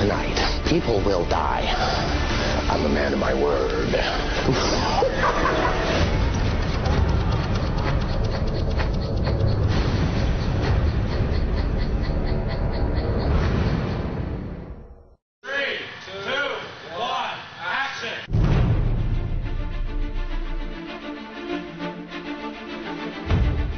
tonight, people will die. I'm a man of my word.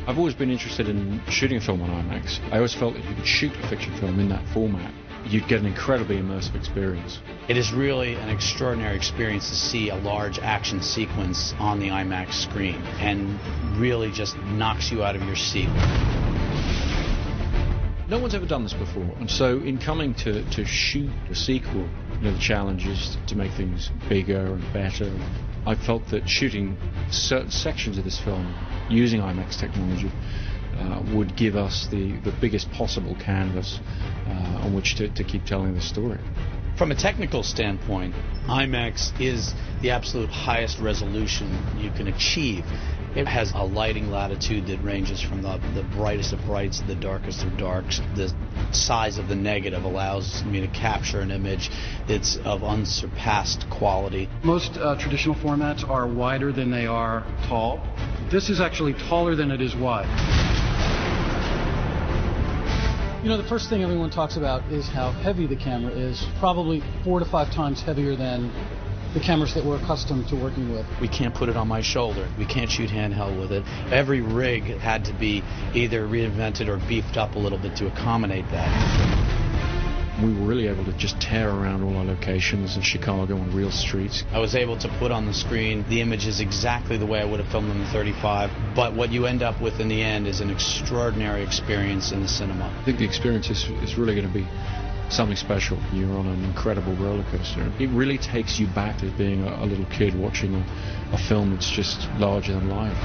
I've always been interested in shooting a film on IMAX. I always felt that if you could shoot a fiction film in that format, you'd get an incredibly immersive experience. It is really an extraordinary experience to see a large action sequence on the IMAX screen, and really just knocks you out of your seat. No one's ever done this before, and so in coming to shoot a sequel, the challenge is to make things bigger and better. I felt that shooting certain sections of this film using IMAX technology would give us the biggest possible canvas on which to keep telling the story. From a technical standpoint, IMAX is the absolute highest resolution you can achieve. It has a lighting latitude that ranges from the brightest of brights to the darkest of darks. The size of the negative allows me to capture an image that's of unsurpassed quality. Most traditional formats are wider than they are tall. This is actually taller than it is wide. The first thing everyone talks about is how heavy the camera is, probably 4 to 5 times heavier than the cameras that we're accustomed to working with. We can't put it on my shoulder. We can't shoot handheld with it. Every rig had to be either reinvented or beefed up a little bit to accommodate that. We were really able to just tear around all our locations in Chicago on real streets. I was able to put on the screen the images exactly the way I would have filmed them in 35, but what you end up with in the end is an extraordinary experience in the cinema. I think the experience is really going to be something special. You're on an incredible roller coaster. It really takes you back to being a little kid watching a film that's just larger than life.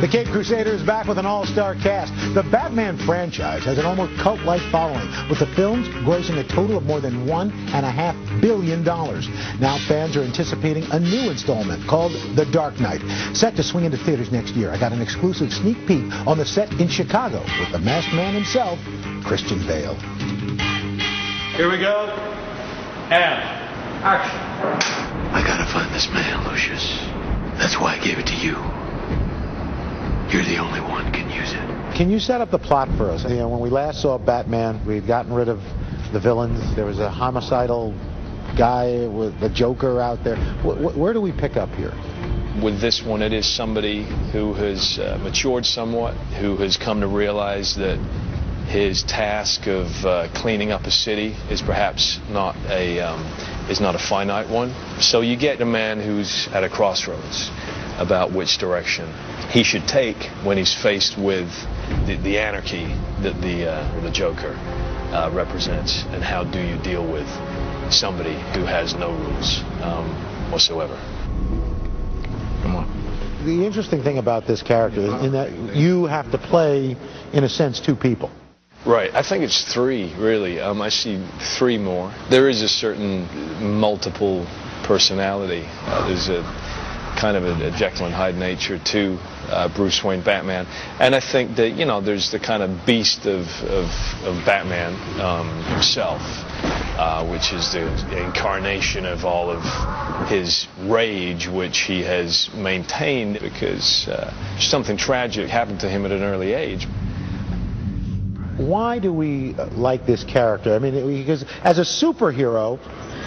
The Cape Crusader is back with an all-star cast. The Batman franchise has an almost cult-like following, with the films grossing a total of more than $1.5 billion. Now fans are anticipating a new installment called The Dark Knight, set to swing into theaters next year. I got an exclusive sneak peek on the set in Chicago with the masked man himself, Christian Bale. Here we go, and action. I gotta find this man, Lucius. That's why I gave it to you. You're the only one who can use it. Can you set up the plot for us? When we last saw Batman, we'd gotten rid of the villains. There was a homicidal guy with the Joker out there. Where do we pick up here? With this one, it is somebody who has matured somewhat, who has come to realize that his task of cleaning up a city is perhaps not a finite one. So you get a man who's at a crossroads about which direction he should take when he's faced with the anarchy that the Joker represents, and how do you deal with somebody who has no rules whatsoever. Come on. The interesting thing about this character is in that you have to play, in a sense, two people. Right. I think it's three, really. I see three more. There is a certain multiple personality. There's a kind of a Jekyll and Hyde nature to Bruce Wayne Batman. And I think that, you know, there's the kind of beast of Batman himself, which is the incarnation of all of his rage, which he has maintained because something tragic happened to him at an early age. Why do we like this character? I mean, because as a superhero,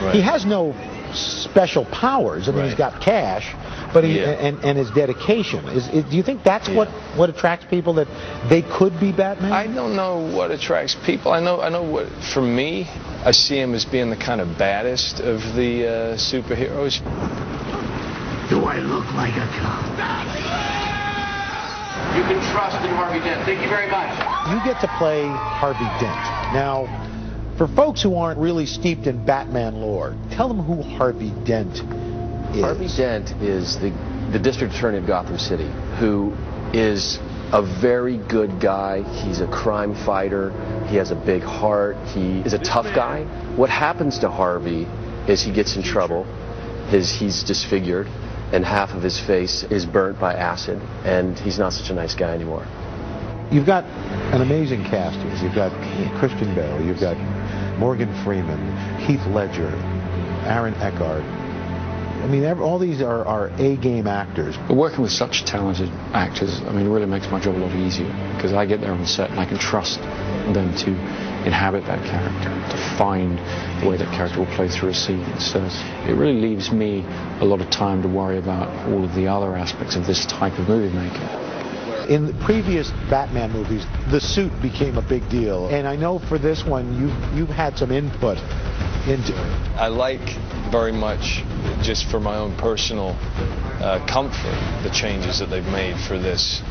Right. he has no special powers. I mean, he's got cash, but and his dedication. Do you think that's what attracts people, that they could be Batman? I don't know what attracts people. I know what, for me, I see him as being the kind of baddest of the superheroes. Do I look like a cop? You can trust in Harvey Dent. Thank you very much. You get to play Harvey Dent. Now, for folks who aren't really steeped in Batman lore, tell them who Harvey Dent is. Harvey Dent is the district attorney of Gotham City, who is a very good guy. He's a crime fighter. He has a big heart. He is a tough guy. What happens to Harvey is he gets in trouble. He's disfigured, and half of his face is burnt by acid, and he's not such a nice guy anymore. You've got an amazing cast here. You've got Christian Bale, you've got Morgan Freeman, Heath Ledger, Aaron Eckhart. I mean, all these are A-game actors. But working with such talented actors, I mean, it really makes my job a lot easier, because I get there on set and I can trust them to inhabit that character, to find the way that character will play through a scene. So it really leaves me a lot of time to worry about all of the other aspects of this type of movie making. In the previous Batman movies, the suit became a big deal, and I know for this one you've had some input into it. I like very much, just for my own personal comfort, the changes that they've made for this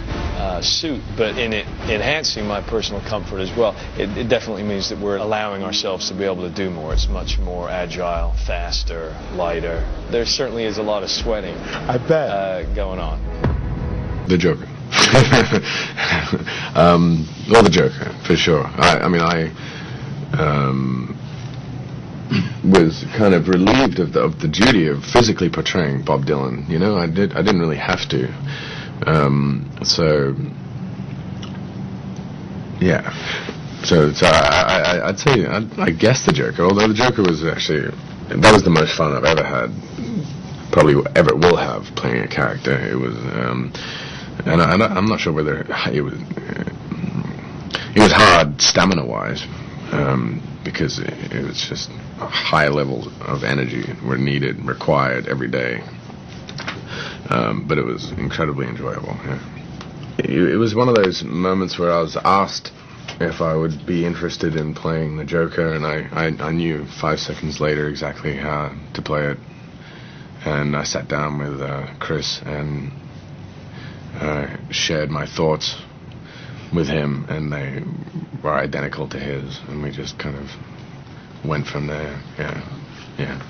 suit, but in it enhancing my personal comfort as well. It definitely means that we're allowing ourselves to be able to do more. It's much more agile, faster, lighter. There certainly is a lot of sweating. I bet. Going on. The Joker. Well, the Joker, for sure. I mean, I was kind of relieved of the duty of physically portraying Bob Dylan. You know, I didn't really have to. So yeah. So I'd say I guess the Joker. Although the Joker was actually, that was the most fun I've ever had. Probably ever will have, playing a character. It was. And I'm not sure whether it was hard stamina-wise, because it was just high levels of energy were required every day. But it was incredibly enjoyable. Yeah. It was one of those moments where I was asked if I would be interested in playing the Joker, and I knew 5 seconds later exactly how to play it. And I sat down with Chris and shared my thoughts with him, and they were identical to his, and we just kind of went from there. Yeah.